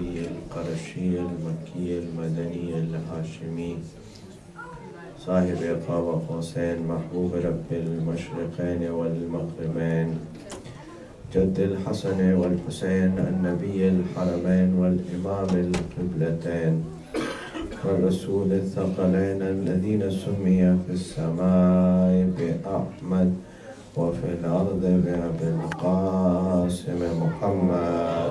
النبي القرشي المكي المدني الهاشمي صاحب قاب قوسين محبوب رب المشرقين والمغربين جد الحسن والحسين النبي الحرمين والإمام القبلتين والرسول الثقلين الذين سمي في السماء بأحمد وفي الأرض بأبي القاسم محمد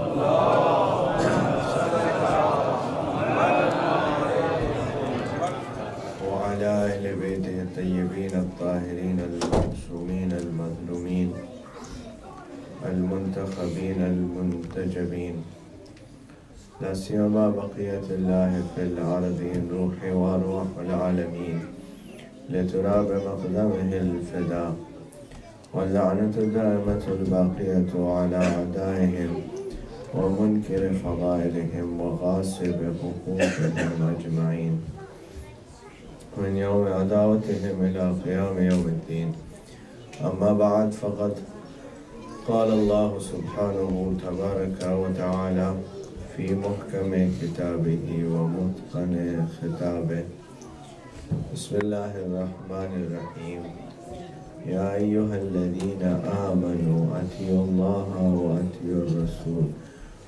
وعلى أهل بيته الطيبين الطاهرين المعصومين المظلومين المنتخبين المنتجبين لا سيما بقية الله في الأرض الروح وأرواح العالمين لتراب مقدمه الفداء واللعنة الدائمة الباقية على أعدائهم ومنكر فضائلهم وغاصب حقوقهم أجمعين من يوم عداوتهم إلى قيام يوم الدين. أما بعد، فقد قال الله سبحانه تبارك وتعالى في محكم كتابه ومتقن خطابه: بسم الله الرحمن الرحيم. يا أيها الذين آمنوا أطيعوا الله وأطيعوا الرسول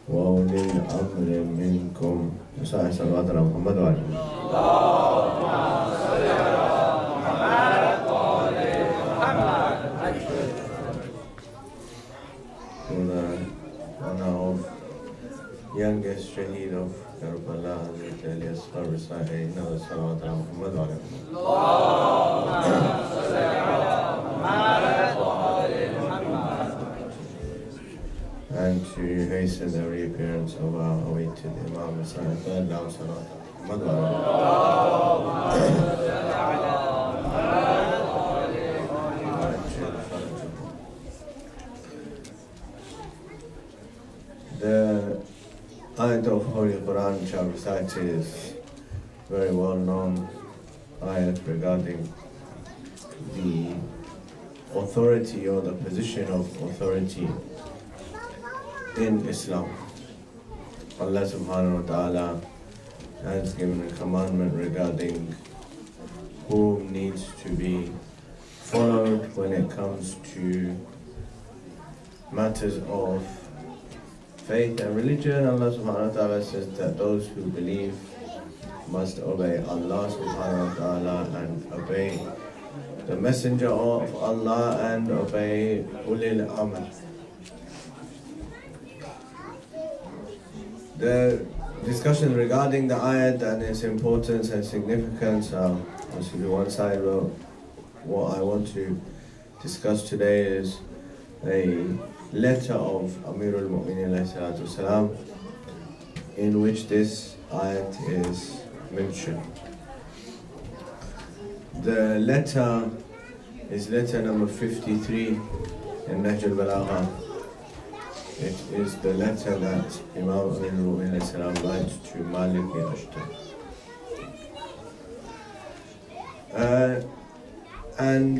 وأولي الأمر منكم. صلى الله على محمد وعلى اللهم صل على محمد وعلى محمد. One of youngest shaheed of Karbala, Hazrat Ashtar recited another salawat ala Muhammad wa and to hasten the reappearance of our awaited Imam recited third salawat ala Muhammad wa The ayat of Holy Quran which I recited is very well known ayat regarding the authority or the position of authority in Islam. Allah subhanahu wa ta'ala has given a commandment regarding who needs to be followed when it comes to matters of faith and religion. Allah subhanahu wa ta'ala says that those who believe must obey Allah subhanahu wa ta'ala and obey the messenger of Allah and obey ulil amr. The discussion regarding the ayat and its importance and significance are obviously one side. What I want to discuss today is a letter of Amirul Mu'mineen ﷺ in which this ayat is mentioned. The letter is letter number 53 in Nahj al-Balagha. It is the letter that Imam Amirul Mu'mineen ﷺ writes to Malik bin Ashtar. And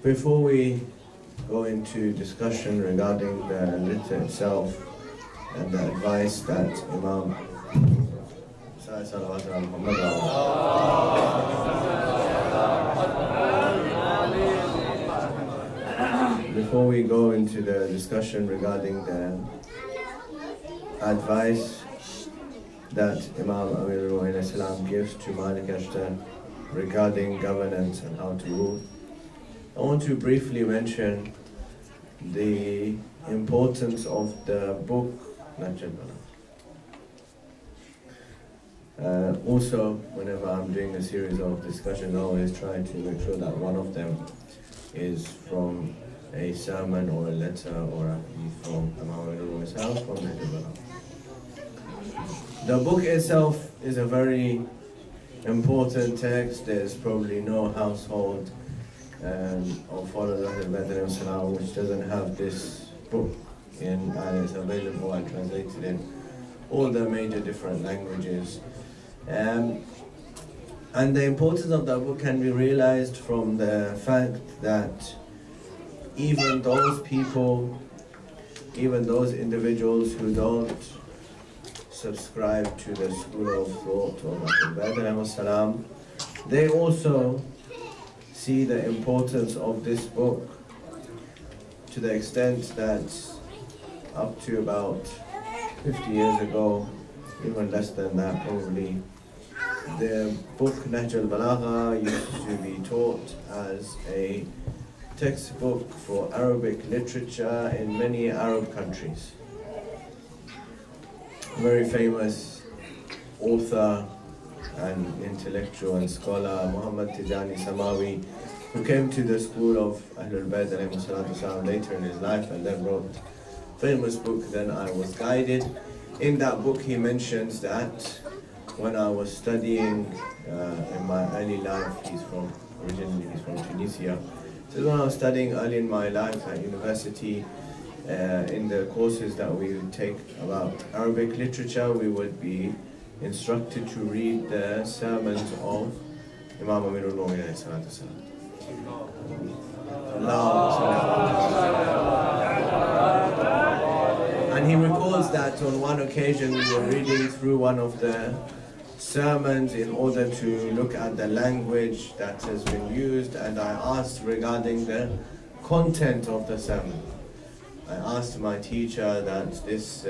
before we go into discussion regarding the letter itself and the advice that Imam before we go into the discussion regarding the advice that Imam Amirul Mu'mineen gives to Malik Ashtar regarding governance and how to rule, I want to briefly mention the importance of the book Nahj al-Balagha. Also, whenever I'm doing a series of discussions, I always try to make sure that one of them is from a sermon or a letter or a hadith from Imam himself from Nahj al-Balagha. The book itself is a very important text. There's probably no household or followers of the Badr which doesn't have this book in, and it's available and translated in all the major different languages. And the importance of that book can be realized from the fact that even those people, even those individuals who don't subscribe to the school of thought of Ahlul Bayt alayhi salam, they also see the importance of this book to the extent that up to about 50 years ago, even less than that probably, the book Nahj al-Balagha used to be taught as a textbook for Arabic literature in many Arab countries. Very famous author and intellectual and scholar Muhammad Tijani Samawi, who came to the school of Ahlul Bayt alayhi salatu salam later in his life and then wrote a famous book, Then I Was Guided. In that book he mentions that when I was studying in my early life, originally he's from Tunisia, so when I was studying early in my life at university, in the courses that we would take about Arabic literature, we would be instructed to read the sermons of Imam Amirul Mu'minin sallallahu alaihi wasallam. And he recalls that on one occasion we were reading through one of the sermons in order to look at the language that has been used, and I asked regarding the content of the sermon. I asked my teacher that this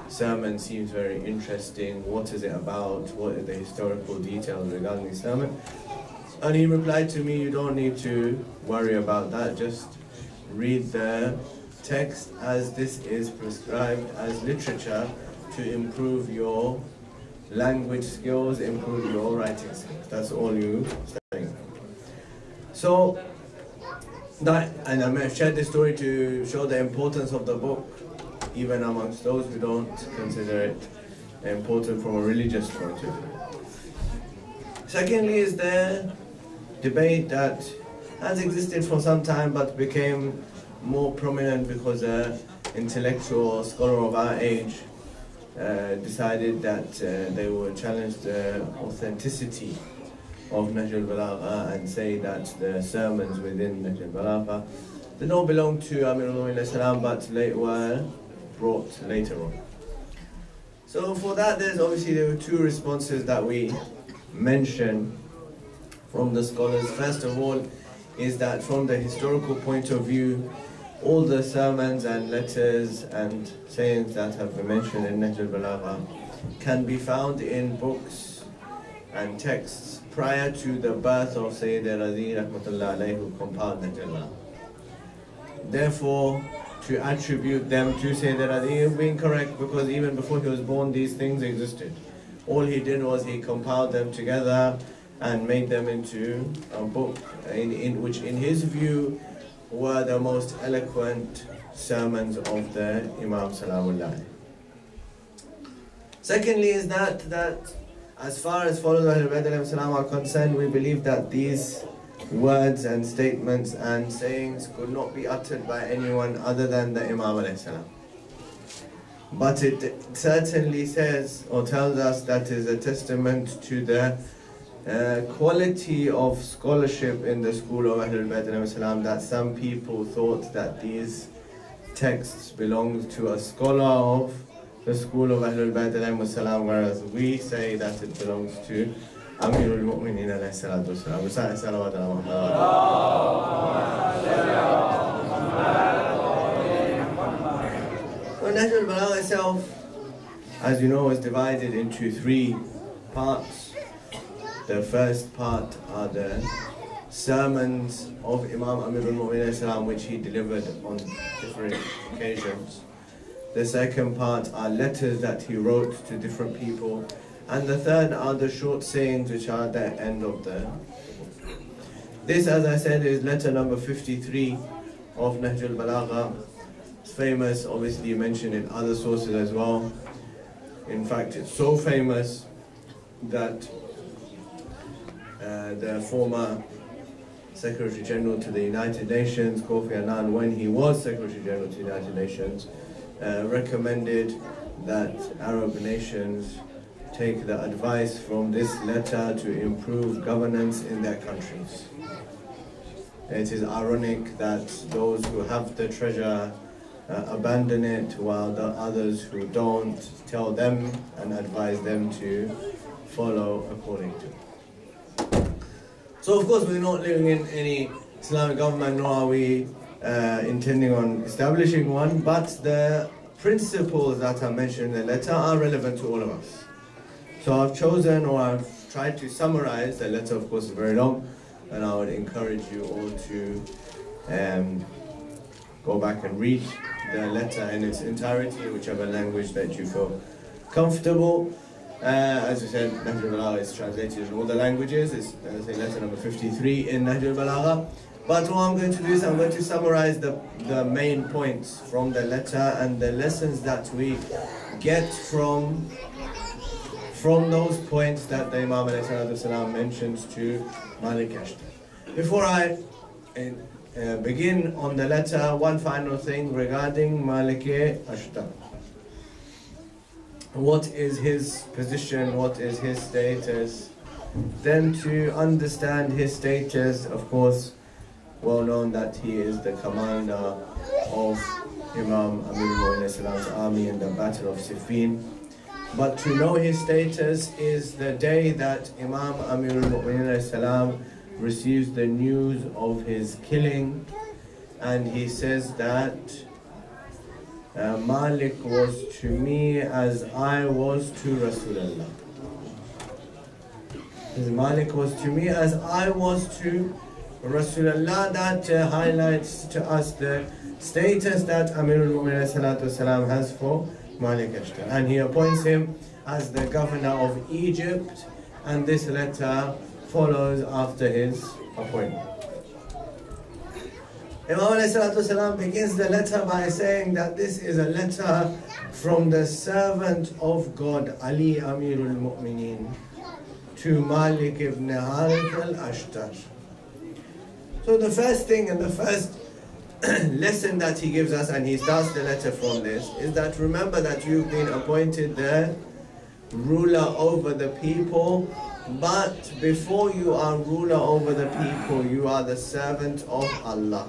sermon seems very interesting, what is it about, what are the historical details regarding the sermon? And he replied to me, you don't need to worry about that, just read the text as this is prescribed as literature to improve your language skills, improve your writing skills. That's all you study. So, and I may have shared this story to show the importance of the book, even amongst those who don't consider it important from a religious point of view. Secondly is the debate that has existed for some time but became more prominent because an intellectual scholar of our age decided that they would challenge the authenticity of Nahj al-Balagha and say that the sermons within Nahj al-Balagha did not belong to Amirul Mu'minin salam, but were brought later on. So for that, there were two responses that we mention from the scholars. First of all is that from the historical point of view, all the sermons and letters and sayings that have been mentioned in Nahj al-Balagha can be found in books and texts prior to the birth of Sayyid al-Razi rahmatullah alayhi, who compiled Nahj al-Balagha. Therefore, to attribute them to Sayyid al-Razi would be incorrect, because even before he was born these things existed. All he did was he compiled them together and made them into a book which in his view were the most eloquent sermons of the Imam Salamullah. Secondly is that as far as followers of Ahlul Bayt alayhi salam are concerned, we believe that these words and statements and sayings could not be uttered by anyone other than the Imam alayhi salam. But it certainly says or tells us that is a testament to the quality of scholarship in the school of Ahlul Bayt alayhi salam, that some people thought that these texts belonged to a scholar of the school of Ahlul Bayt alayhi salam, whereas we say that it belongs to Amirul Mu'minin alayhi salatu wasalam. Salawat ala Muhammad. Nahj al-Balagha itself, as you know, is divided into three parts. The first part are the sermons of Imam Amirul Mu'minin salam, which he delivered on different occasions. The second part are letters that he wrote to different people. And the third are the short sayings, which are at the end of the book. This, as I said, is letter number 53 of Nahj al-Balagha. It's famous, obviously mentioned in other sources as well. In fact, it's so famous that the former Secretary General to the United Nations, Kofi Annan, when he was Secretary General to the United Nations, recommended that Arab nations take the advice from this letter to improve governance in their countries. It is ironic that those who have the treasure abandon it, while the others who don't, tell them and advise them to follow according to it. So of course we're not living in any Islamic government, nor are we intending on establishing one, but the principles that are mentioned in the letter are relevant to all of us. So I've chosen, or I've tried to summarize. The letter of course is very long, and I would encourage you all to go back and read the letter in its entirety, in whichever language that you feel comfortable. As we said, Nahj al-Balagha is translated in all the languages. It's letter number 53 in Nahj al-Balagha. But what I'm going to do is I'm going to summarize the main points from the letter and the lessons that we get from those points that the Imam mentions to Malik Ashtar. Before I begin on the letter, one final thing regarding Malik Ashtar. What is his position? What is his status? Then to understand his status, of course, well known that he is the commander of Imam Amirul army in the Battle of Siffin. But to know his status is the day that Imam Amirul receives the news of his killing, and he says that Malik was to me as I was to Rasulullah. Malik was to me as I was to Rasulullah. That highlights to us the status that Amirul Mu'minin has for Malik Ashtar, and he appoints him as the governor of Egypt, and this letter follows after his appointment. Imam begins the letter by saying that this is a letter from the servant of God, Ali Amirul Mu'minin, to Malik ibn Harith al-Ashtar. So the first thing and the first lesson that he gives us, and he starts the letter from this, is that remember that you've been appointed the ruler over the people, but before you are ruler over the people, you are the servant of Allah.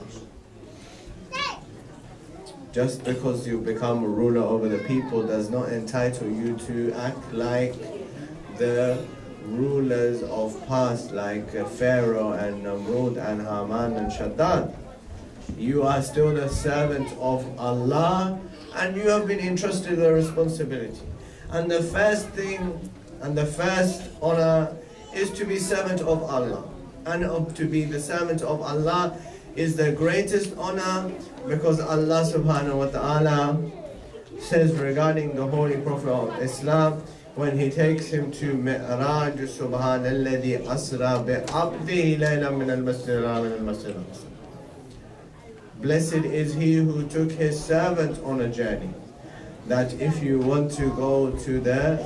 Just because you become a ruler over the people does not entitle you to act like the rulers of past, like Pharaoh and Namrud and Haman and Shaddad. You are still the servant of Allah, and you have been entrusted the responsibility. And the first thing and the first honor is to be servant of Allah. And to be the servant of Allah is the greatest honor, because Allah subhanahu wa ta'ala says regarding the Holy Prophet of Islam, when he takes him to Mi'raj, Subhanalladhi asra bi'abdihi laylan min al-masjid al-masjid al-aqsa. Blessed is he who took his servant on a journey. That if you want to go to the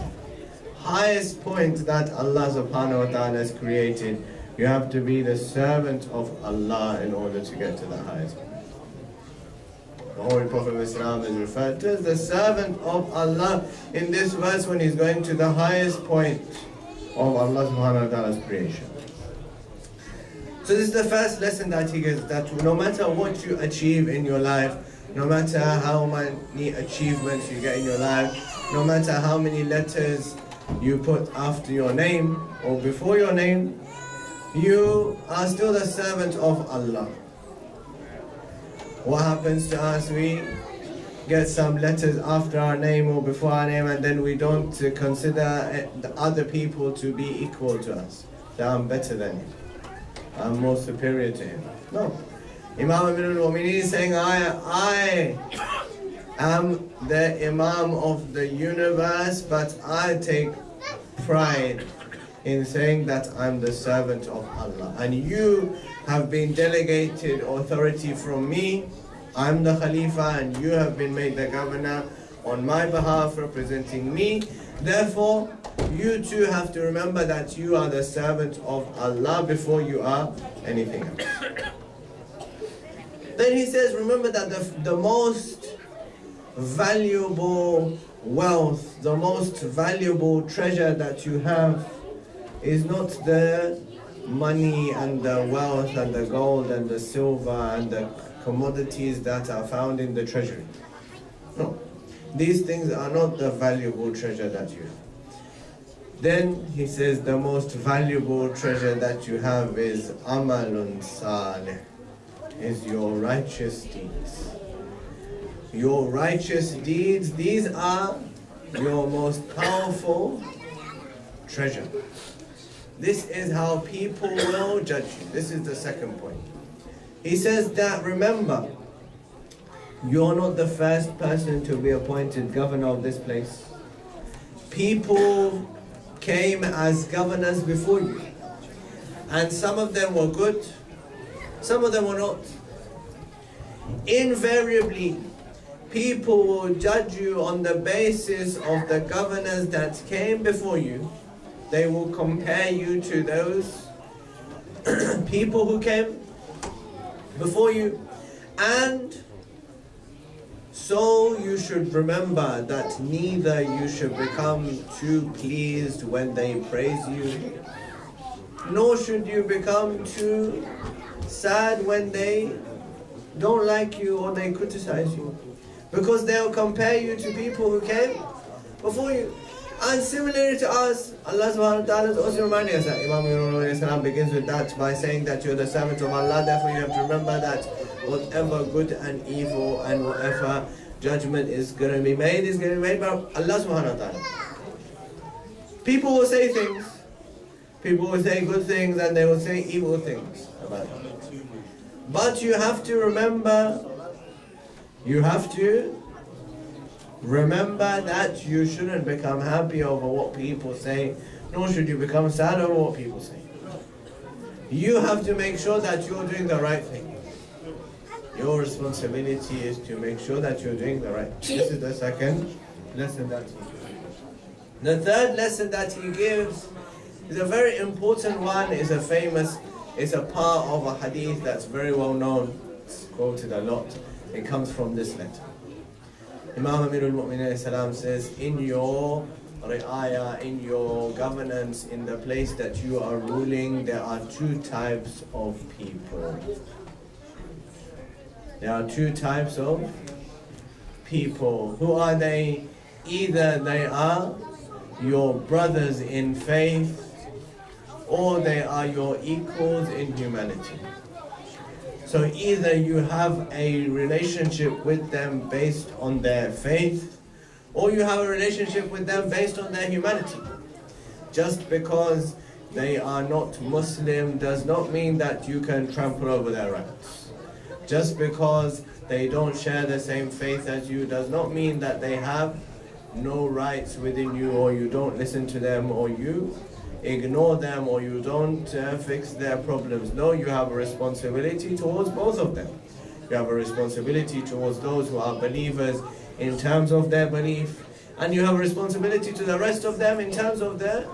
highest point that Allah subhanahu wa ta'ala has created, you have to be the servant of Allah in order to get to the highest point. The Holy Prophet of Islam is referred to as the servant of Allah in this verse when he's going to the highest point of Allah subhanahu wa ta'ala's creation. So this is the first lesson that he gives, that no matter what you achieve in your life, no matter how many achievements you get in your life, no matter how many letters you put after your name or before your name, you are still the servant of Allah. What happens to us? We get some letters after our name or before our name, and then we don't consider the other people to be equal to us. That I'm better than him, I'm more superior to him. No. Imam Amirul Mu'minin is saying, I am the Imam of the universe, but I take pride in saying that I'm the servant of Allah. And you have been delegated authority from me. I'm the Khalifa, and you have been made the governor on my behalf, representing me. Therefore, you too have to remember that you are the servant of Allah before you are anything else. Then he says, remember that the most valuable wealth, the most valuable treasure that you have is not the money and the wealth and the gold and the silver and the commodities that are found in the treasury. No, these things are not the valuable treasure that you have. Then he says the most valuable treasure that you have is amalun salih, is your righteous deeds. Your righteous deeds, these are your most powerful treasure. This is how people will judge you. This is the second point. He says that, remember, you're not the first person to be appointed governor of this place. People came as governors before you. And some of them were good, some of them were not. Invariably, people will judge you on the basis of the governors that came before you. They will compare you to those people who came before you. And so you should remember that neither you should become too pleased when they praise you, nor should you become too sad when they don't like you or they criticize you, because they'll compare you to people who came before you. And similarly to us, Allah subhanahu wa ta'ala is also reminding us that Imam begins with that by saying that you're the servant of Allah. Therefore you have to remember that whatever good and evil and whatever judgment is going to be made is going to be made by Allah subhanahu wa ta'ala. People will say things, people will say good things and they will say evil things about you. But you have to remember, that you shouldn't become happy over what people say, nor should you become sad over what people say. You have to make sure that you're doing the right thing. Your responsibility is to make sure that you're doing the right thing. This is the second lesson that he gives. The third lesson that he gives is a very important one. It's a part of a hadith that's very well known. It's quoted a lot. It comes from this letter. Imam Amirul Mu'mineen salam says, in your ri'ayah, in your governance, in the place that you are ruling, there are two types of people. There are two types of people. Who are they? Either they are your brothers in faith, or they are your equals in humanity. So either you have a relationship with them based on their faith, or you have a relationship with them based on their humanity. Just because they are not Muslim does not mean that you can trample over their rights. Just because they don't share the same faith as you does not mean that they have no rights within you, or you don't listen to them, or you ignore them, or you don't fix their problems. No, you have a responsibility towards both of them. You have a responsibility towards those who are believers in terms of their belief, and you have a responsibility to the rest of them in terms of their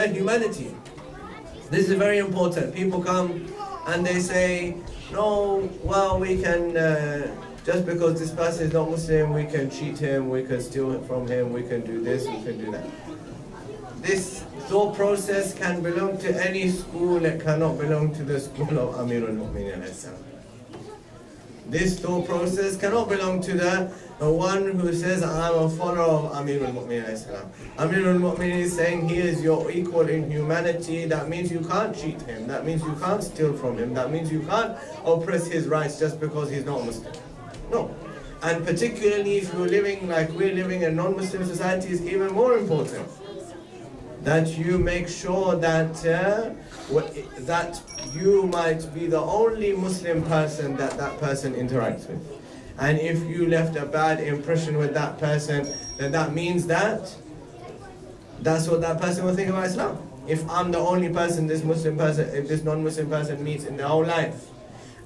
humanity. This is very important. People come and they say, no, well, we can, just because this person is not Muslim, we can cheat him, we can steal from him, we can do this, we can do that. This thought process can belong to any school, it cannot belong to the school of Amirul Mu'mineen. This thought process cannot belong to the one who says, I'm a follower of Amirul Mu'mineen. Amirul Mu'mineen is saying he is your equal in humanity. That means you can't cheat him. That means you can't steal from him. That means you can't oppress his rights just because he's not Muslim. No. And particularly if you're living like we're living in non-Muslim society, is even more important. That you make sure that that you might be the only Muslim person that person interacts with. And if you left a bad impression with that person, then that means that's what that person will think about Islam. If I'm the only person this non-Muslim person meets in their whole life,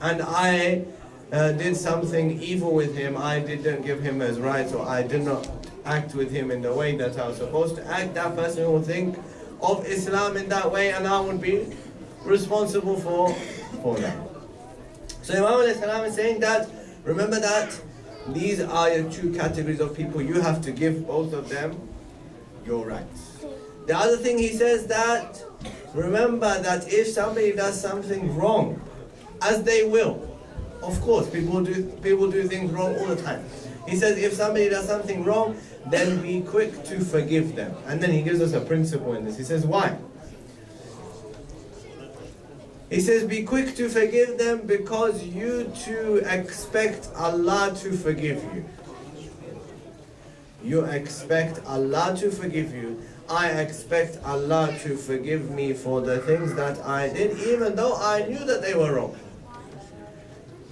and I did something evil with him, I didn't give him his rights, or I did not act with him in the way that I was supposed to act, that person will think of Islam in that way, and I would be responsible for that. So Imam is saying that, remember that these are your two categories of people. You have to give both of them your rights. The other thing he says that, remember that if somebody does something wrong, as they will, Of course, people do things wrong all the time. He says if somebody does something wrong, then be quick to forgive them. And then he gives us a principle in this. He says, why? He says, be quick to forgive them because you too expect Allah to forgive you. You expect Allah to forgive you. I expect Allah to forgive me for the things that I did, even though I knew that they were wrong.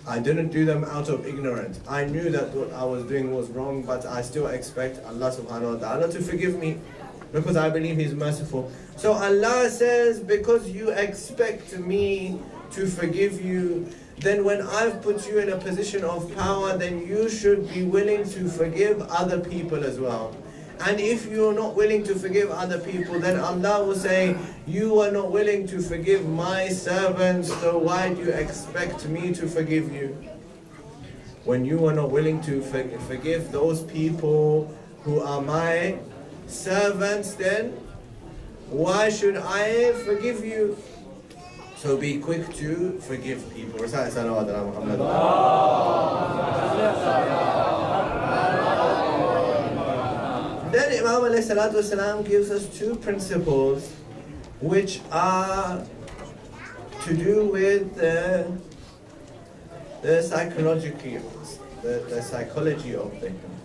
I didn't do them out of ignorance. I knew that what I was doing was wrong, but I still expect Allah subhanahu wa ta'ala to forgive me because I believe He's merciful. So Allah says, because you expect me to forgive you, then when I've put you in a position of power, then you should be willing to forgive other people as well. And if you're not willing to forgive other people, then Allah will say, you are not willing to forgive my servants, so why do you expect me to forgive you? When you are not willing to forgive those people who are my servants, then why should I forgive you? So be quick to forgive people. Then Imam ﷺ gives us two principles which are to do with the psychology of the human.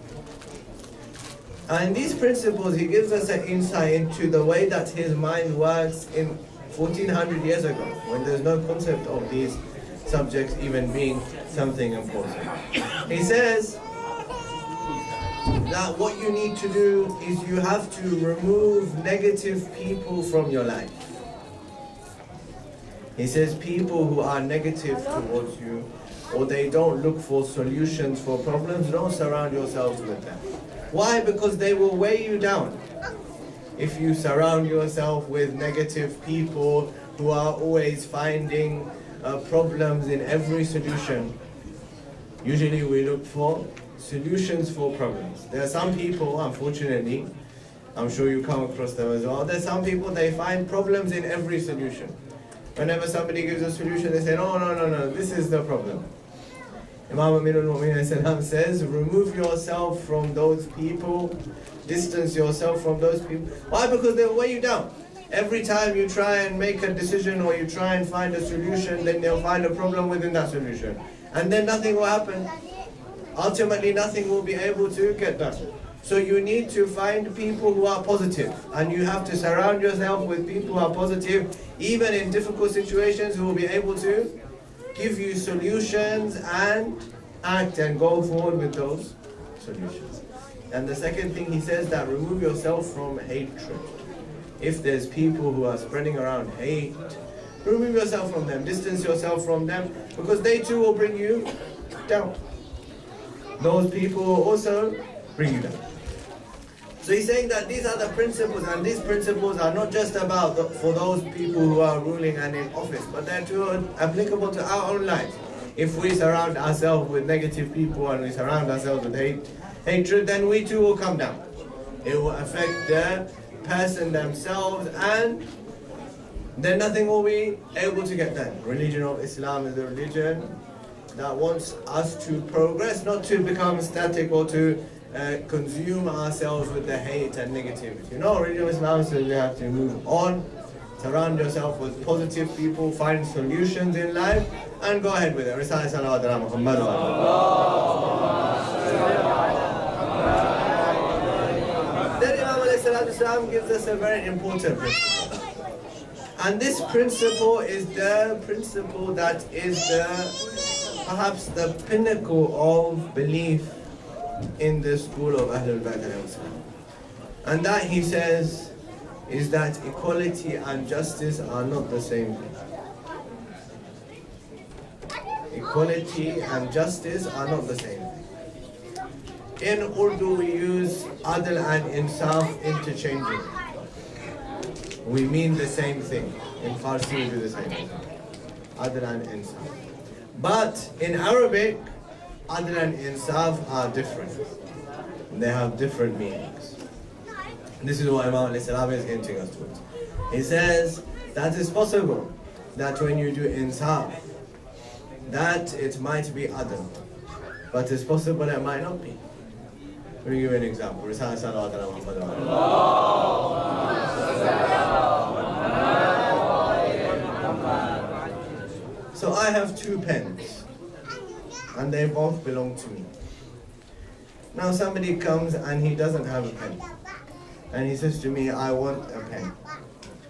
And these principles, he gives us an insight into the way that his mind works in 1400 years ago, when there's no concept of these subjects even being something important. He says that what you need to do is you have to remove negative people from your life. He says people who are negative towards you, or they don't look for solutions for problems, don't surround yourselves with them. Why? Because they will weigh you down. If you surround yourself with negative people who are always finding problems in every solution, usually we look for solutions for problems. There are some people, unfortunately, I'm sure you come across them as well, there's some people, they find problems in every solution. Whenever somebody gives a solution, they say, no, this is the problem. Imam Amirul Mu'mineen says, remove yourself from those people, distance yourself from those people. Why? Because they will weigh you down. Every time you try and make a decision or you try and find a solution, then they'll find a problem within that solution. And then nothing will happen. Ultimately, nothing will be able to get done. So you need to find people who are positive. And you have to surround yourself with people who are positive, even in difficult situations, who will be able to give you solutions and act and go forward with those solutions. And the second thing he says, that remove yourself from hatred. If there's people who are spreading around hate, remove yourself from them, distance yourself from them, because they too will bring you down. Those people will also bring you down. So he's saying that these are the principles, and these principles are not just about for those people who are ruling and in office, but they're too applicable to our own lives. If we surround ourselves with negative people and we surround ourselves with hatred, then we too will come down. It will affect the person themselves, and then nothing will be able to get done. Religion of Islam is a religion that wants us to progress, not to become static or to consume ourselves with the hate and negativity. No, religion of Islam says we have to move on, surround yourself with positive people, find solutions in life, and go ahead with it. Then Imam gives us a very important principle. And this principle is the principle that is perhaps the pinnacle of belief in the school of Ahlul Bayt. And that, he says, is that equality and justice are not the same thing. Equality and justice are not the same thing. In Urdu we use adl and insaf interchangeably. We mean the same thing. In Farsi we do the same thing. Adl and insaf. But in Arabic, adl and insaf are different. They have different meanings. This is what Imam is hinting us towards. He says that it's possible that when you do insaf, that it might be adl, but it's possible it might not be. Let me give you an example. So I have 2 pens, and they both belong to me. Now somebody comes and he doesn't have a pen, and he says to me, I want a pen.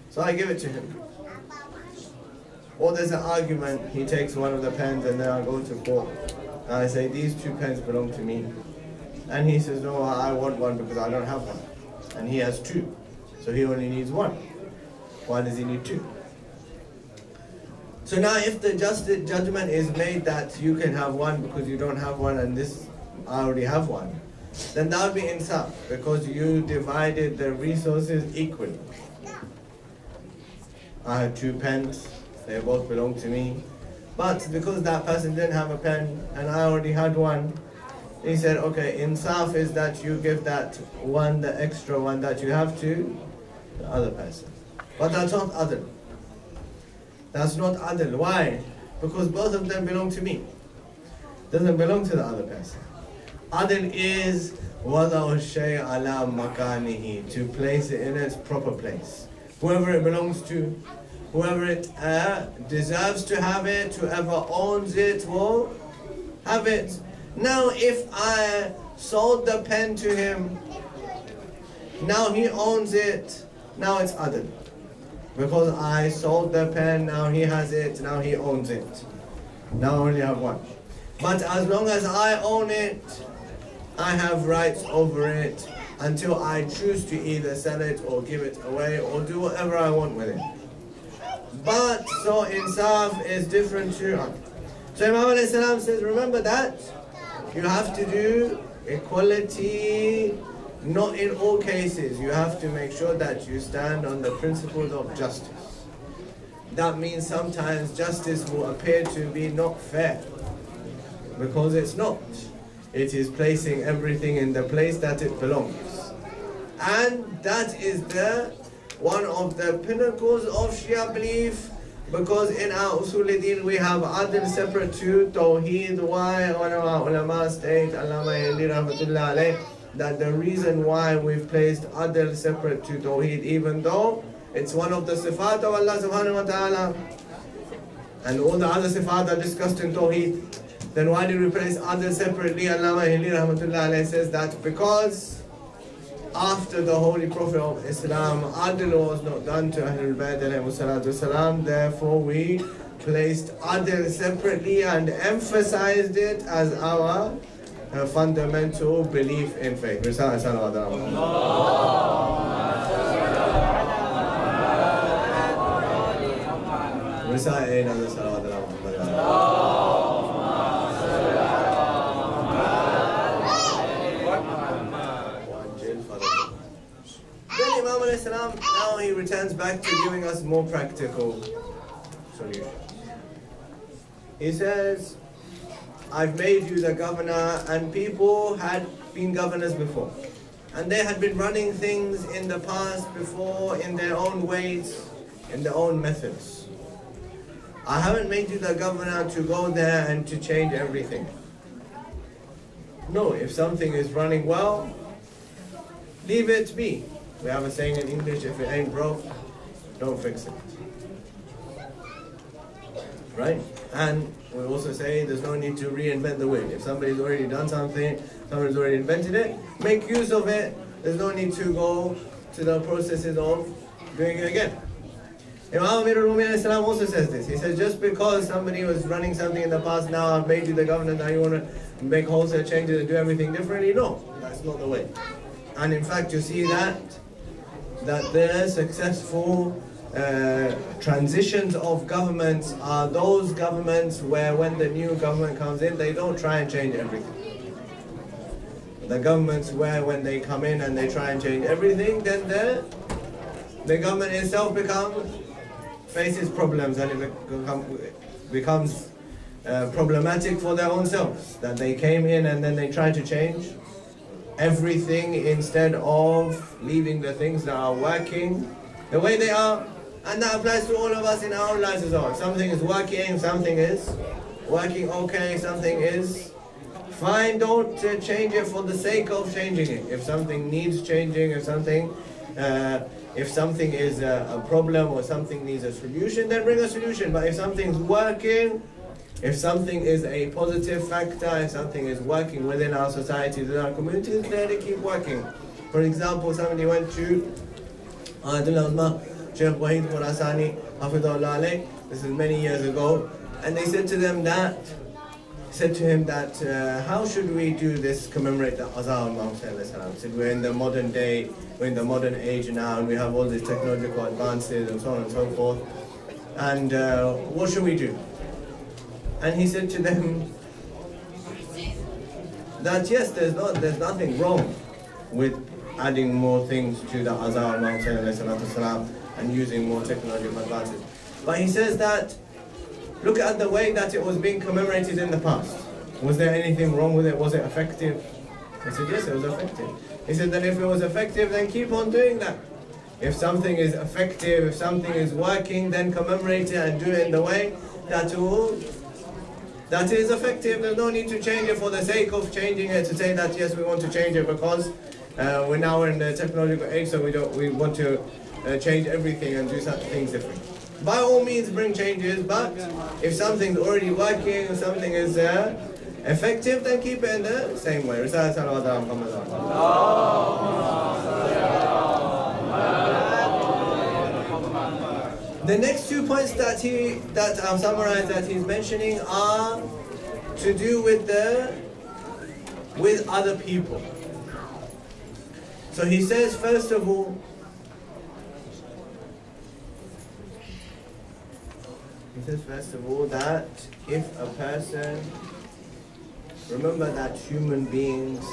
So I give it to him. Or there's an argument, he takes one of the pens and then I go to court. And I say, these 2 pens belong to me. And he says, no, I want one because I don't have one. And he has 2. So he only needs 1. Why does he need 2? So now if the judgment is made that you can have 1 because you don't have 1 and this, I already have 1, then that would be insaf because you divided the resources equally. I had 2 pens, they both belong to me. But because that person didn't have a pen and I already had 1, he said, okay, insaf is that you give that 1, the extra 1 that you have to the other person. But that's not adl. That's not adl. Why? Because both of them belong to me. Doesn't belong to the other person. Adl is وَضَعُ الشَّيْءَ عَلَى مَكَانِهِ, to place it in its proper place. Whoever it belongs to, whoever it deserves to have it, whoever owns it will have it. Now if I sold the pen to him, now he owns it, now it's adl. Because I sold the pen, now he has it, now he owns it. Now I only have 1. But as long as I own it, I have rights over it until I choose to either sell it or give it away or do whatever I want with it. But so insaf is different to adl. So Imam says, remember that you have to do equality, not in all cases. You have to make sure that you stand on the principles of justice. That means sometimes justice will appear to be not fair, because it's not. It is placing everything in the place that it belongs. And that is one of the pinnacles of Shia belief, because in our Usul Din we have adl separate to Tawheed. Why ulama state, that the reason why we've placed adl separate to Tawheed, even though it's one of the sifat of Allah subhanahu wa ta'ala, and all the other sifat are discussed in Tawheed, then why did we place adl separately? Allama Hilli rahmatullah alayhi says that because after the Holy Prophet of Islam, adl was not done to Ahlul Bayt alayhi salatu salam, therefore we placed adl separately and emphasized it as our fundamental belief in faith. Then Imam al-Islam, now he returns back to giving us more practical solutions. He says, I've made you the governor, and people had been governors before. And they had been running things in the past before in their own ways, in their own methods. I haven't made you the governor to go there and to change everything. No, if something is running well, leave it be. We have a saying in English, if it ain't broke, don't fix it. Right? And we also say there's no need to reinvent the wheel. If somebody's already done something, somebody's already invented it, make use of it. There's no need to go to the processes of doing it again. Imam Amir al-Mu'minin also says this. He says, just because somebody was running something in the past, now I've made you the governor, now you want to make wholesale changes and do everything differently? No, that's not the way. And in fact, you see that the successful transitions of governments are those governments where when the new government comes in, they don't try and change everything. The governments where when they come in and they try and change everything, then the government itself faces problems, and it becomes problematic for their own selves. That they came in and then they try to change everything instead of leaving the things that are working the way they are. And that applies to all of us in our own lives as well. If something is working, something is working okay, something is fine, don't change it for the sake of changing it. If something needs changing, if something is a problem or something needs a solution, then bring a solution. But if something's working, if something is a positive factor, if something is working within our societies, within our communities, then they keep working. For example, somebody went to Sheikh Wahid Khurasani, Hafidhullah alayh, this is many years ago, and they said to him that how should we do this, commemorate the Azhar of Imam said, we're in the modern day, we're in the modern age now, and we have all these technological advances and so on and so forth, and what should we do? And he said to them that yes, there's nothing wrong with adding more things to the Azhar of Imam and using more technological advances. But he says that, look at the way that it was being commemorated in the past. Was there anything wrong with it? Was it effective? I said, yes, it was effective. He said, then if it was effective, then keep on doing that. If something is effective, if something is working, then commemorate it and do it in the way that is effective. There's no need to change it for the sake of changing it, to say that, yes, we want to change it because we're now in the technological age, so we want to change everything and do things different. By all means, bring changes, but if something's already working, if something is effective, then keep it in the same way. The next 2 points that I've summarized that he's mentioning are to do with other people. So he says, first of all, that if a person, remember that human beings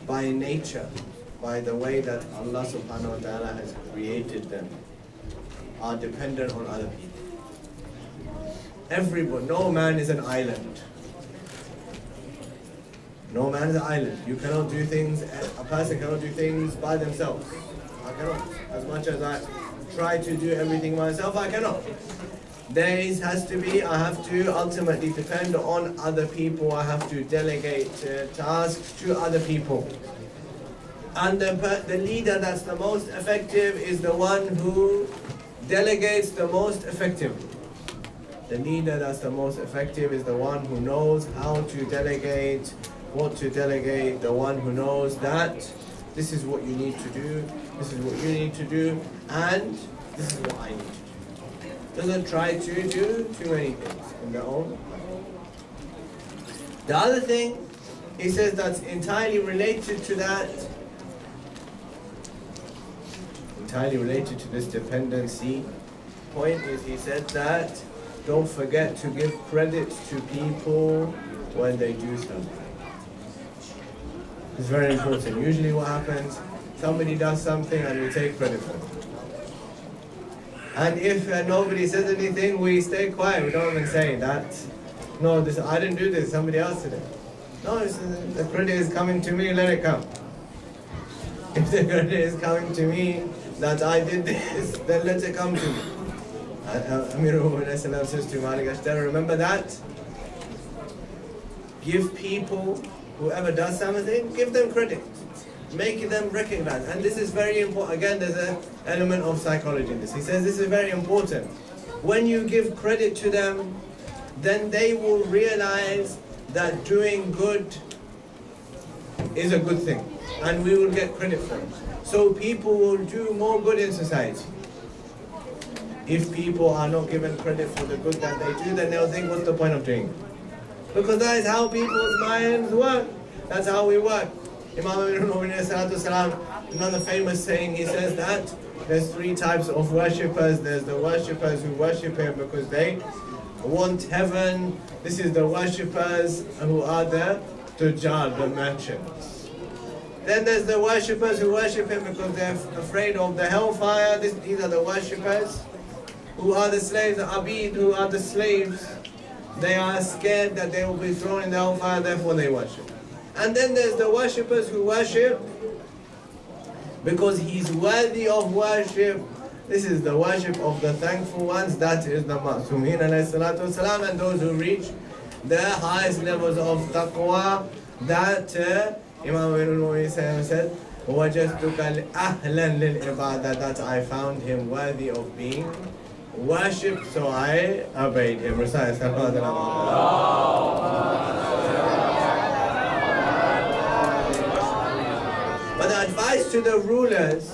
by nature, by the way that Allah subhanahu wa ta'ala has created them, are dependent on other people. Everybody, no man is an island. No man is an island. You cannot do things, a person cannot do things by themselves. I cannot. As much as I try to do everything myself, I cannot. There has to be, I have to ultimately depend on other people. I have to delegate tasks to other people. And the leader that's the most effective is the one who delegates the most effectively. The leader that's the most effective is the one who knows how to delegate, what to delegate, the one who knows that this is what you need to do, this is what you need to do, and this is what I need to do. Doesn't try to do too many things in their own way. The other thing, he says that's entirely related to that, entirely related to this dependency point, is he said that don't forget to give credit to people when they do something. It's very important. Usually what happens, somebody does something and we take credit for it. And if nobody says anything, we stay quiet. We don't even say that, no, this, I didn't do this, somebody else did it. No, the credit is coming to me, let it come. If the credit is coming to me that I did this, then let it come to me. Amirul says to Malik, Ashtar, remember that? Give people, whoever does something, give them credit. Make them recognize. And this is very important. Again, there's an element of psychology in this. He says this is very important. When you give credit to them, then they will realize that doing good is a good thing. And we will get credit for it. So people will do more good in society. If people are not given credit for the good that they do, then they'll think, what's the point of doing it? Because that is how people's minds work. That's how we work. Imam, another famous saying, he says that there's 3 types of worshippers. There's the worshippers who worship him because they want heaven. This is the worshippers who are the tujjar, the merchants. Then there's the worshippers who worship him because they're afraid of the hellfire. These are the worshippers who are the slaves, the abid, who are the slaves. They are scared that they will be thrown in the hellfire, therefore they worship. And then there's the worshippers who worship because he's worthy of worship. This is the worship of the thankful ones. That is the Ma'sumin alayhi salatu wasalam, and those who reach the highest levels of taqwa that Imam said, وَجَدْتُكَ أَهْلًا لِلْعِبَادَةِ, that I found him worthy of being worshipped, so I obeyed him. Recite But the advice to the rulers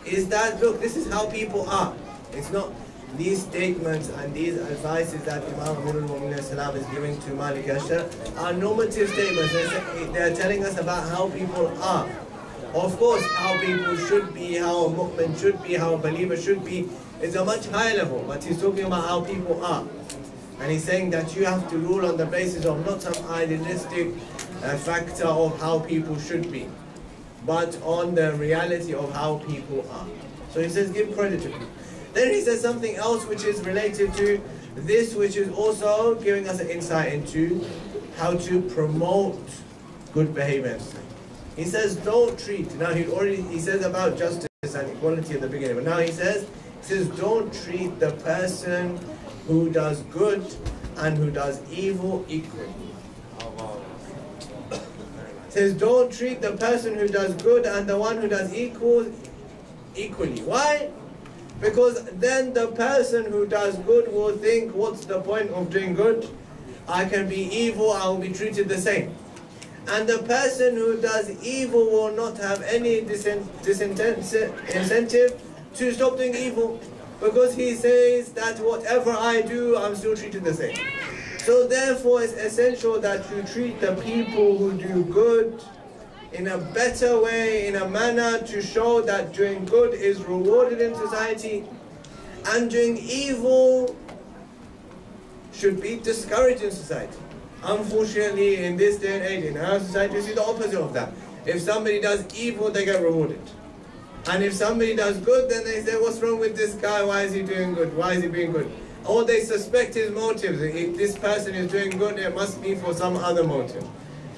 is that, look, this is how people are. It's not these statements and these advices that Imam Amirul Mu'mineen is giving to Malik Ashtar are normative statements. They're telling us about how people are. Of course, how people should be, how a mu'min should be, how a believer should be, is a much higher level. But he's talking about how people are. And he's saying that you have to rule on the basis of not some idealistic factor of how people should be, but on the reality of how people are. So he says, give credit to people. Then he says something else which is related to this, which is also giving us an insight into how to promote good behavior. He says, don't treat. Now he says about justice and equality at the beginning, but now he says, don't treat the person who does good and who does evil equally. He says, don't treat the person who does good and the one who does evil equally. Why? Because then the person who does good will think, what's the point of doing good? I can be evil, I will be treated the same. And the person who does evil will not have any incentive to stop doing evil, because he says that whatever I do, I'm still treated the same. So therefore, it's essential that you treat the people who do good in a better way, in a manner to show that doing good is rewarded in society, and doing evil should be discouraged in society. Unfortunately, in this day and age, in our society, you see the opposite of that. If somebody does evil, they get rewarded. And if somebody does good, then they say, what's wrong with this guy? Why is he doing good? Why is he being good? Or they suspect his motives. If this person is doing good, it must be for some other motive.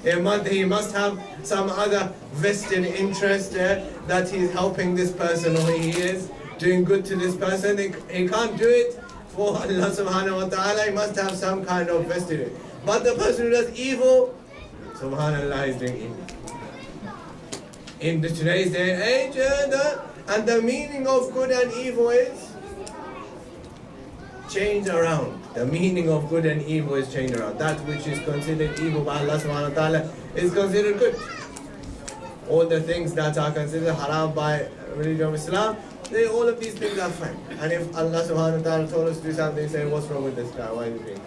He must have some other vested interest that he's helping this person, or he is doing good to this person. He can't do it for Allah subhanahu wa ta'ala. He must have some kind of vested interest. But the person who does evil, subhanallah, is doing evil. In today's day and age, and the meaning of good and evil is changed around. The meaning of good and evil is changed around. That which is considered evil by Allah subhanahu wa ta'ala is considered good. All the things that are considered haram by religion of Islam, all of these things are fine. And if Allah subhanahu wa ta'ala told us to do something, say, what's wrong with this guy? Why is he doing this?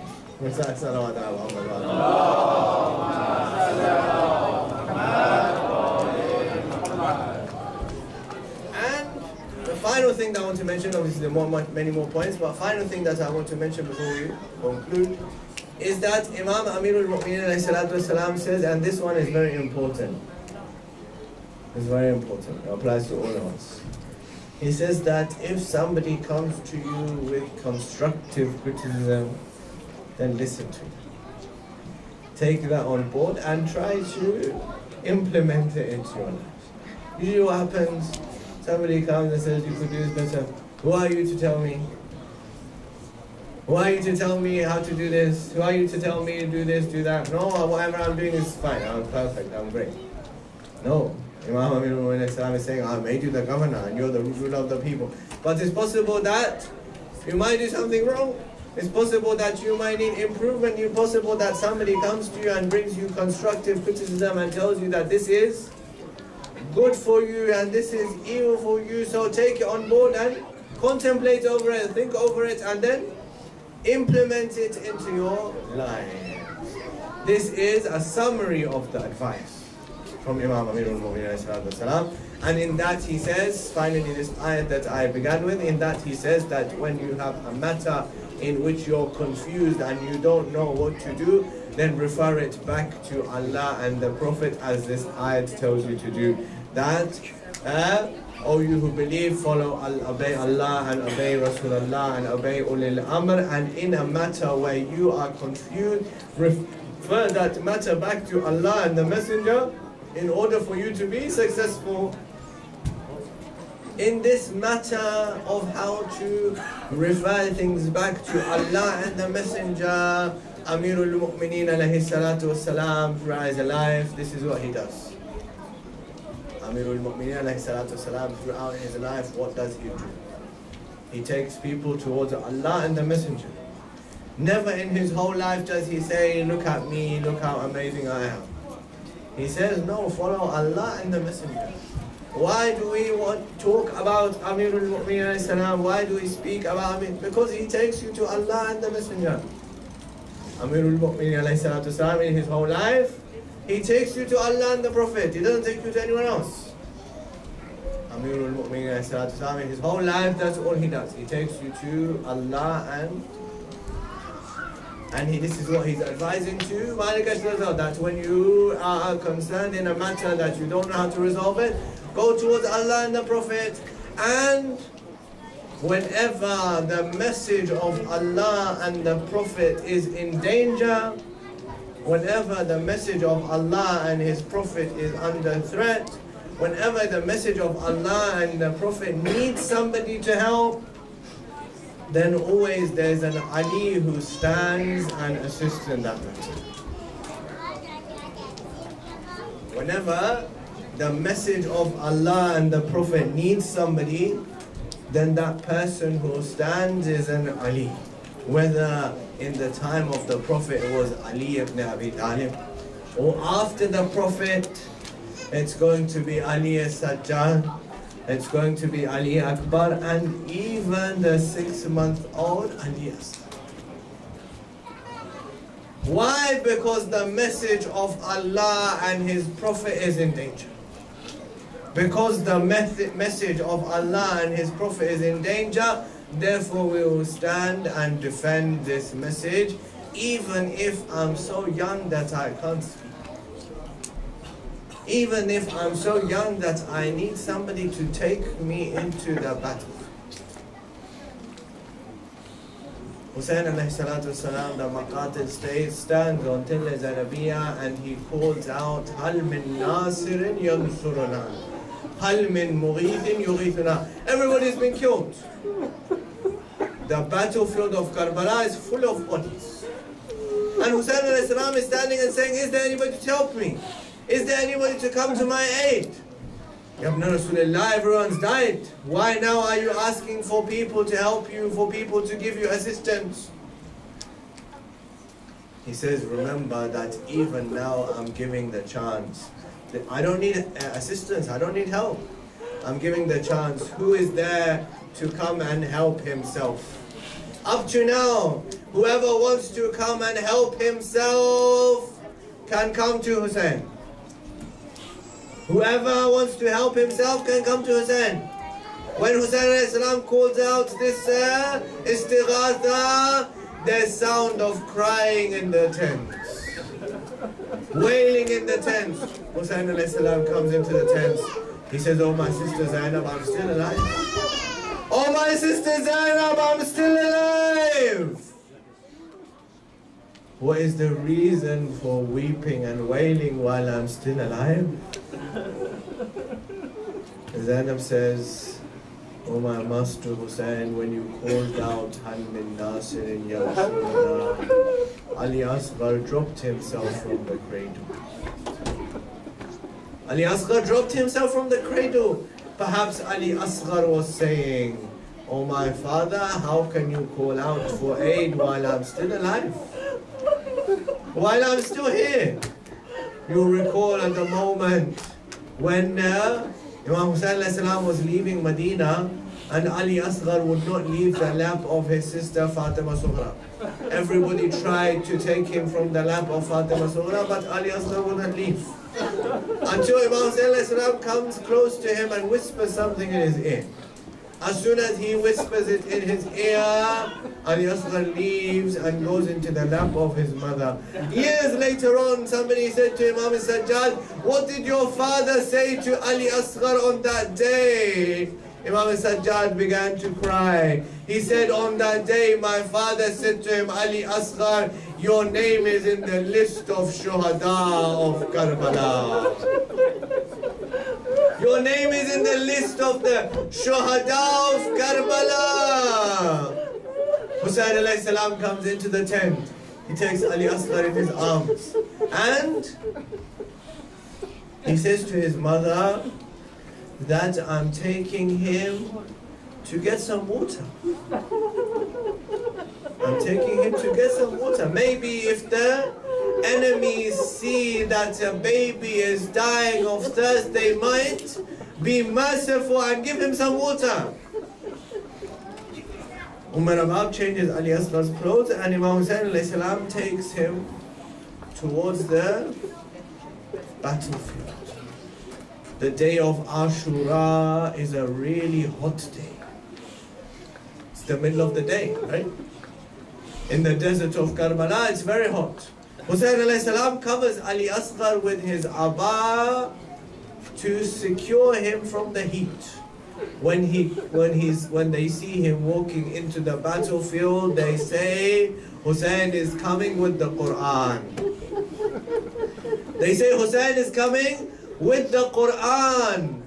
Final thing that I want to mention, obviously there are many more points, but final thing that I want to mention before we conclude is that Imam Amirul Mu'mineen says, and this one is very important. It's very important. It applies to all of us. He says that if somebody comes to you with constructive criticism, then listen to it. Take that on board and try to implement it into your life. Usually what happens, somebody comes and says, you could do this better. Who are you to tell me? Who are you to tell me how to do this? Who are you to tell me to do this, do that? No, whatever I'm doing is fine. I'm perfect. I'm great. No. Imam Amirul Mu'mineen is saying, I made you the governor and you're the ruler of the people. But it's possible that you might do something wrong. It's possible that you might need improvement. It's possible that somebody comes to you and brings you constructive criticism and tells you that this is good for you and this is evil for you. So take it on board and contemplate over it, think over it, and then implement it into your life. This is a summary of the advice from Imam Amirul Mu'mineen, and in that he says, finally this ayat that I began with, in that he says that when you have a matter in which you're confused and you don't know what to do, then refer it back to Allah and the Prophet, as this ayat tells you to do. That, O you who believe, obey Allah and obey Rasulullah and obey Ulil Amr, and in a matter where you are confused, refer that matter back to Allah and the Messenger in order for you to be successful. In this matter of how to refer things back to Allah and the Messenger, Amirul Mu'mineen alayhi salatu wassalam throughout his life, this is what he does. Amirul Mu'mineen alayhi salatu wassalam throughout his life, what does he do? He takes people towards Allah and the Messenger. Never in his whole life does he say, look at me, look how amazing I am. He says, no, follow Allah and the Messenger. Why do we want to talk about Amirul Mu'mineen alayhi salam? Why do we speak about him? Because he takes you to Allah and the Messenger. Amirul Mu'mineen alayhi salatu wasalam, in his whole life, he takes you to Allah and the Prophet. He doesn't take you to anyone else. Amirul Mu'mineen alayhi salatu wasalam, in his whole life, that's all he does. He takes you to Allah and this is what he's advising to Malik that when you are concerned in a matter that you don't know how to resolve it, go towards Allah and the Prophet. And whenever the message of Allah and the Prophet is in danger, whenever the message of Allah and His Prophet is under threat, whenever the message of Allah and the Prophet needs somebody to help, then always there's an Ali who stands and assists in that matter. Whenever the message of Allah and the Prophet needs somebody, then that person who stands is an Ali. Whether in the time of the Prophet it was Ali ibn Abi Talib, or after the Prophet it's going to be Ali as-Sajjad, it's going to be Ali Akbar, and even the 6-month-old Ali Ashtar. Why? Because the message of Allah and His Prophet is in danger. Because the message of Allah and His Prophet is in danger, therefore we will stand and defend this message, even if I'm so young that I can't speak. Even if I'm so young that I need somebody to take me into the battle. Hussein alayhi salatu wasalam, the Maqatil stands on Till Zanabiya and he calls out, Hal min nasirin yansuruna, Hal min mughithin yughithuna. Everybody's been killed. The battlefield of Karbala is full of bodies. And Hussein alayhi salam is standing and saying, is there anybody to help me? Is there anybody to come to my aid? Yabna Rasulullah, everyone's died. Why now are you asking for people to help you, for people to give you assistance? He says, remember that even now I'm giving the chance. I don't need assistance, I don't need help. I'm giving the chance. Who is there to come and help himself? Up to now, whoever wants to come and help himself can come to Hussein. Whoever wants to help himself can come to Hussein. When Hussein alayhi salam calls out this istighatha, there's sound of crying in the tents, wailing in the tents. Hussein alayhi salam comes into the tents. He says, oh my sister Zainab, I'm still alive. Oh my sister Zainab, I'm still alive. What is the reason for weeping and wailing while I'm still alive? Zainab says, oh my master Hussein, when you called out Hal min nasirin yansuruna, Ali Asghar dropped himself from the cradle. Ali Asghar dropped himself from the cradle. Perhaps Ali Asghar was saying, oh my father, how can you call out for aid while I'm still alive? While I'm still here. You recall at the moment when Imam Hussein was leaving Medina and Ali Asghar would not leave the lap of his sister Fatima Sughra. Everybody tried to take him from the lap of Fatima Sughra, but Ali Asghar would not leave. Until Imam Hussein comes close to him and whispers something in his ear. As soon as he whispers it in his ear, Ali Asghar leaves and goes into the lap of his mother. Years later on, somebody said to Imam Sajjad, what did your father say to Ali Asghar on that day? Imam Sajjad began to cry. He said, on that day, my father said to him, Ali Asghar, your name is in the list of Shuhada of Karbala. Your name is in the list of the Shuhada of Karbala. Hussein alayhi salam comes into the tent. He takes Ali Asghar in his arms and he says to his mother that I'm taking him to get some water. I'm taking him to get some water. Maybe if the enemies see that a baby is dying of thirst, they might be merciful and give him some water. Abab changes Ali Asghar's clothes and Imam Hussain takes him towards the battlefield. The day of Ashura is a really hot day. It's the middle of the day, right? In the desert of Karbala, it's very hot. Hussain covers Ali Asghar with his abba to secure him from the heat. When they see him walking into the battlefield, they say Hussain is coming with the Quran. They say Hussain is coming with the Quran.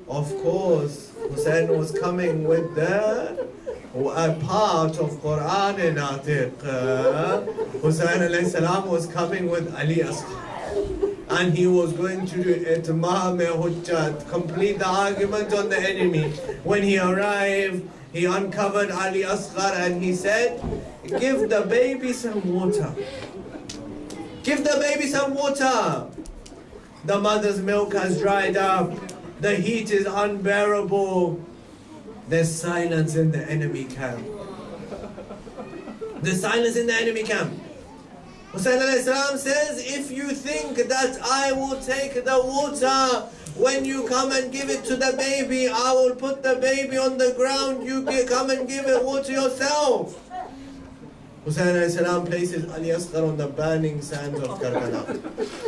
Of course, Hussain was coming with a part of Quran in Atiq. Hussain alayhi salam was coming with Ali Asghar. And he was going to do itmam hujjat, complete the argument on the enemy. When he arrived, he uncovered Ali Asghar and he said, give the baby some water. Give the baby some water. The mother's milk has dried up. The heat is unbearable. There's silence in the enemy camp. There's silence in the enemy camp. Hussain says, if you think that I will take the water, when you come and give it to the baby, I will put the baby on the ground, you come and give it water yourself. Hussain places Ali Asghar on the burning sands of Karbala.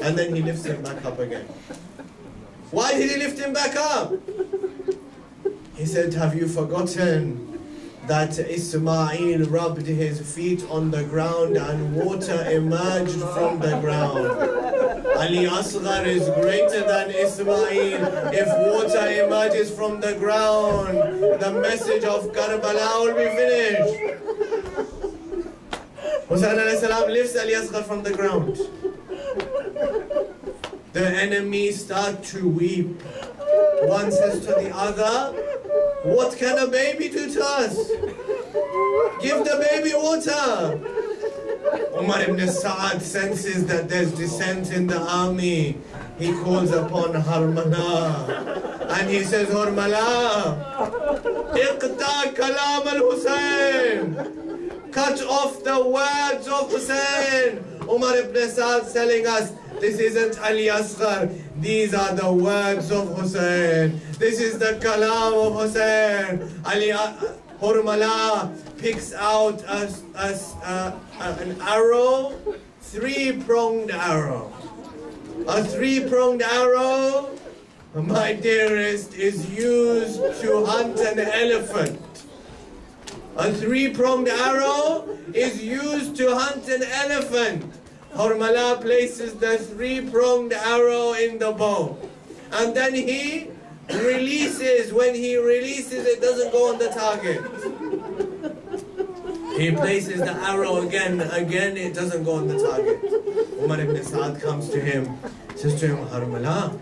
And then he lifts him back up again. Why did he lift him back up? He said, have you forgotten that Ismail rubbed his feet on the ground and water emerged from the ground? Ali Asghar is greater than Ismail. If water emerges from the ground, the message of Karbala will be finished. Hussain lifts Ali Asghar from the ground. The enemies start to weep. One says to the other, what can a baby do to us? Give the baby water. Umar ibn Sa'ad senses that there's dissent in the army. He calls upon Harmala and he says, Harmala, iqta kalam al-Hussain. Cut off the words of Hussain. Umar ibn Sa'ad telling us, this isn't Ali Asghar, these are the words of Hussain. This is the kalam of Hussain. Harmala picks out an arrow, three-pronged arrow. A three-pronged arrow, my dearest, is used to hunt an elephant. A three-pronged arrow is used to hunt an elephant. Harmala places the three-pronged arrow in the bow. And then he releases. When he releases, it doesn't go on the target. He places the arrow again, it doesn't go on the target. Umar ibn Sa'ad comes to him, says to him, Harmala,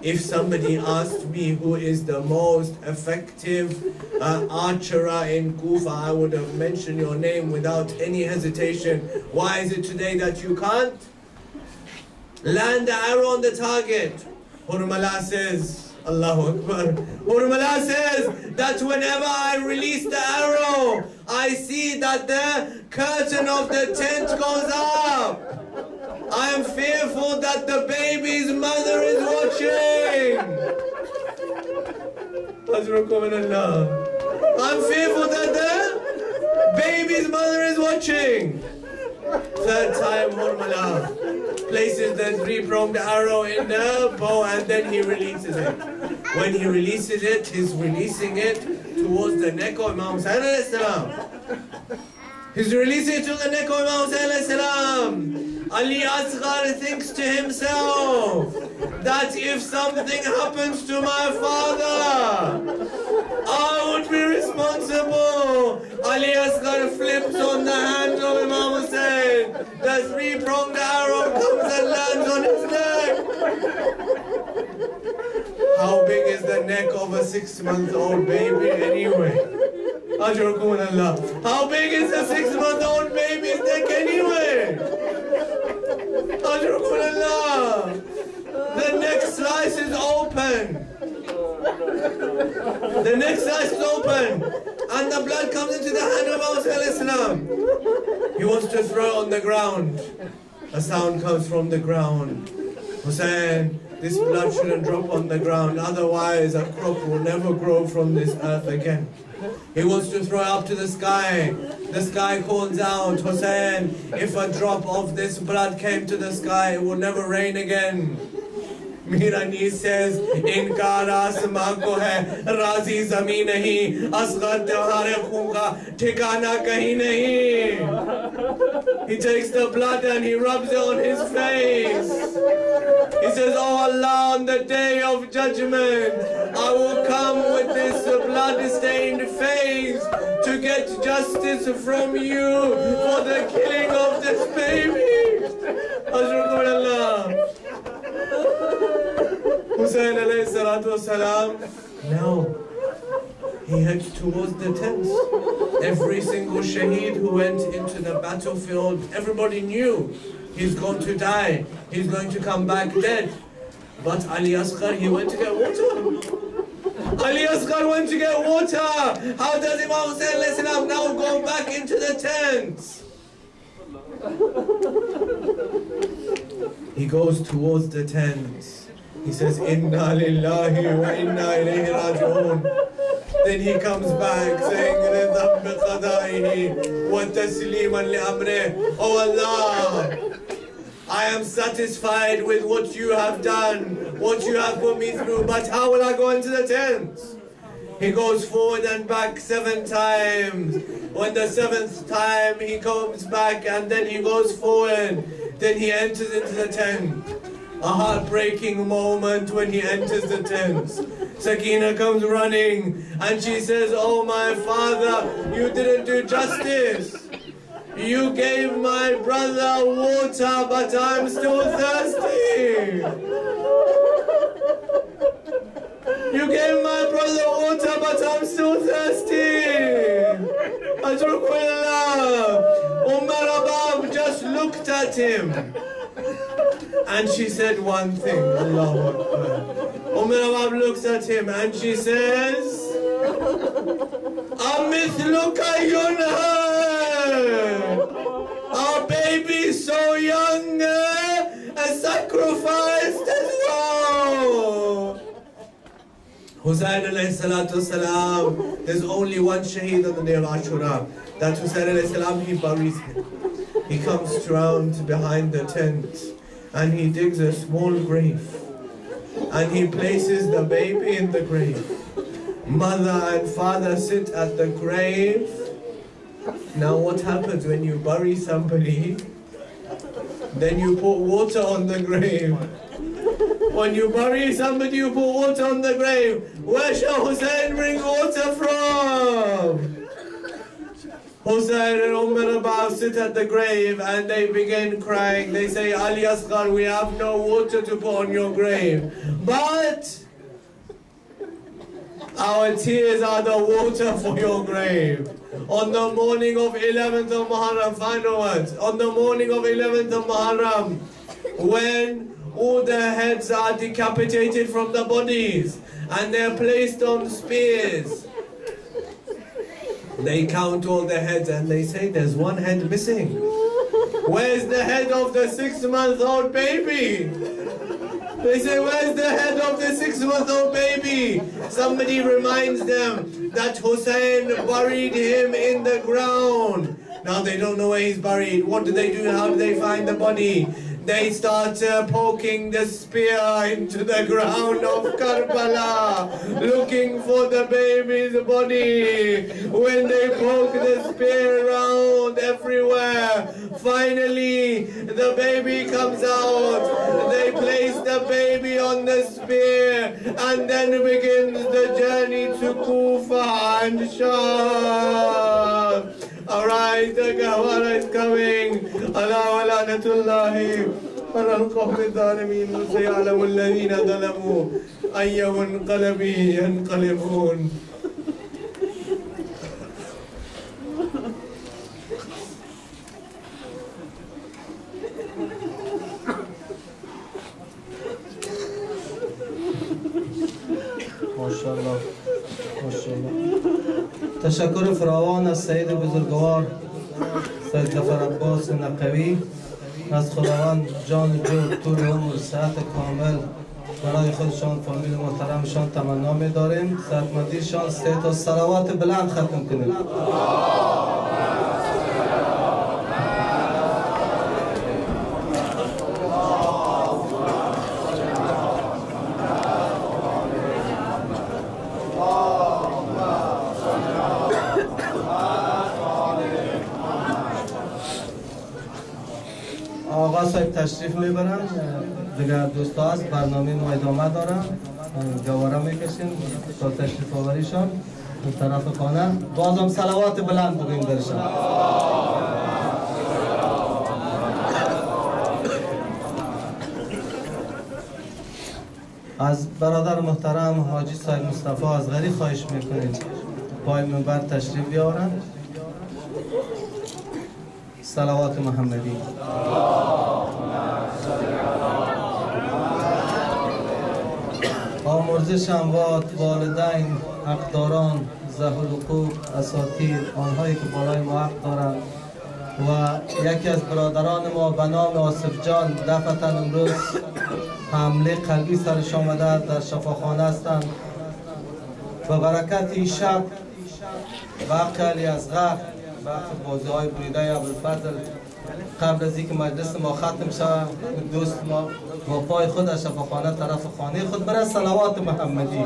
if somebody asked me who is the most effective archer in Kufa, I would have mentioned your name without any hesitation. Why is it today that you can't land the arrow on the target? Harmala says, Allahu Akbar. Harmala says that whenever I release the arrow, I see that the curtain of the tent goes up. I am fearful that the baby's mother is watching. I'm fearful that the baby's mother is watching. Third time, Harmala places the three-pronged arrow in the bow and then he releases it. When he releases it, he's releasing it towards the neck of Imam Hussain alayhi salam. He's releasing it to the neck of Imam Hussain alayhi salam. Ali Asghar thinks to himself that if something happens to my father, I would be responsible. Ali Asghar flips on the hand of Imam Hussain. The a three-pronged arrow comes and lands on his neck. How big is the neck of a 6-month-old baby anyway? Allah. How big is a 6-month-old baby's neck anyway? Allah. The neck slice is open. The neck slice is open. And the blood comes into the hand of Islam. He wants to throw it on the ground. A sound comes from the ground. Hussein, this blood shouldn't drop on the ground, otherwise a crop will never grow from this earth again. He wants to throw it up to the sky. The sky calls out, Hussein, if a drop of this blood came to the sky, it will never rain again. Mirani says, Inka asma ko hai, razi zameen nahi, asghar tyauhar khoon ka ठिकाना kahin nahi. He takes the blood and he rubs it on his face. He says, oh Allah, on the day of judgment, I will come with this blood-stained face to get justice from you for the killing of this baby. Allah. Hussein alayhi salatu wasalam, now he heads towards the tents. Every single shaheed who went into the battlefield, everybody knew he's going to die. He's going to come back dead. But Ali Asghar, he went to get water. Ali Asghar went to get water. How does Imam Hussein alayhi salam now go back into the tents? He goes towards the tents. He says, Inna lillahi wa inna ilayhi raji'un. Then he comes back saying, oh Allah, I am satisfied with what you have done, what you have put me through, but how will I go into the tent? He goes forward and back 7 times. On the 7th time he comes back and then he goes forward. Then he enters into the tent. A heartbreaking moment when he enters the tent. Sakina comes running and she says, oh my father, you didn't do justice. You gave my brother water, but I'm still thirsty. You gave my brother water, but I'm still thirsty. Umar Abab just looked at him. And she said one thing, Allahu Akbar. Abab looks at him and she says, Amithluka yunhar. Our baby so young, a sacrificed as well. Hussein alayhi salatu salam, there's only one shaheed on the day of Ashura. That Hussein alayhi salam, he buries him. He comes round behind the tent and he digs a small grave and he places the baby in the grave. Mother and father sit at the grave. Now what happens when you bury somebody? Then you put water on the grave. When you bury somebody, you put water on the grave. Where shall Hussein bring water from? Hussein and Abab sit at the grave and they begin crying. They say, Ali Asghar, we have no water to put on your grave. But our tears are the water for your grave. On the morning of 11th of Muharram, final words. On the morning of 11th of Muharram, when all the heads are decapitated from the bodies and they're placed on spears, they count all the heads and they say there's one head missing. Where's the head of the 6-month-old baby? They say, where's the head of the 6-month-old baby? Somebody reminds them that Hussein buried him in the ground. Now they don't know where he's buried. What do they do? How do they find the body? They start poking the spear into the ground of Karbala, looking for the baby's body. When they poke the spear around everywhere, finally the baby comes out. They place the baby on the spear and then begins the journey to Kufa and Sham. Our Alright, the Gawara is coming. Allah wa lanatullahi. على القوم الظالمين وسيعلم الذين ظلموا أي منقلب ينقلبون. ماشاءالله ماشاءالله. تشکر فراوان از سید بزرگوار سید ظفر عباس نقوی. از خداوند جان جو طول عمر صحت کامل برای خودشان فامیل محترمشان تمنا می‌داریم. صحتمندیشان 3 تا صلوات بلند ختم کنیم. آقا صاحب تشریف میبرن دیگر دوستا هست برنامه ما ادامه دارن گواره میکشیم تا تشریف آوریشان اون طرف خانه بازم صلوات بلند بگیم درشان. از برادر محترم حاجی صاحب مصطفی از غریب خواهش میکنیم پای منبر تشریف بیارن. صلوات محمدی. آمرزش اموات، والدین، حقداران، ذوی الحقوق، اساتید، آنهایی که بالای ما حق دارند و یکی از برادران ما به نام آصف جان دفعتا امروز حمله قلبی سرش آمده در شفاخانه هستند. به برکت این شب وقت علی اصغر وقت بازی های بریده ابوالفضل قبل از اینکه مجلس ما ختم شود دوست ما با پای خود از شفاخانه طرف خانه خود بره صلوات محمدی.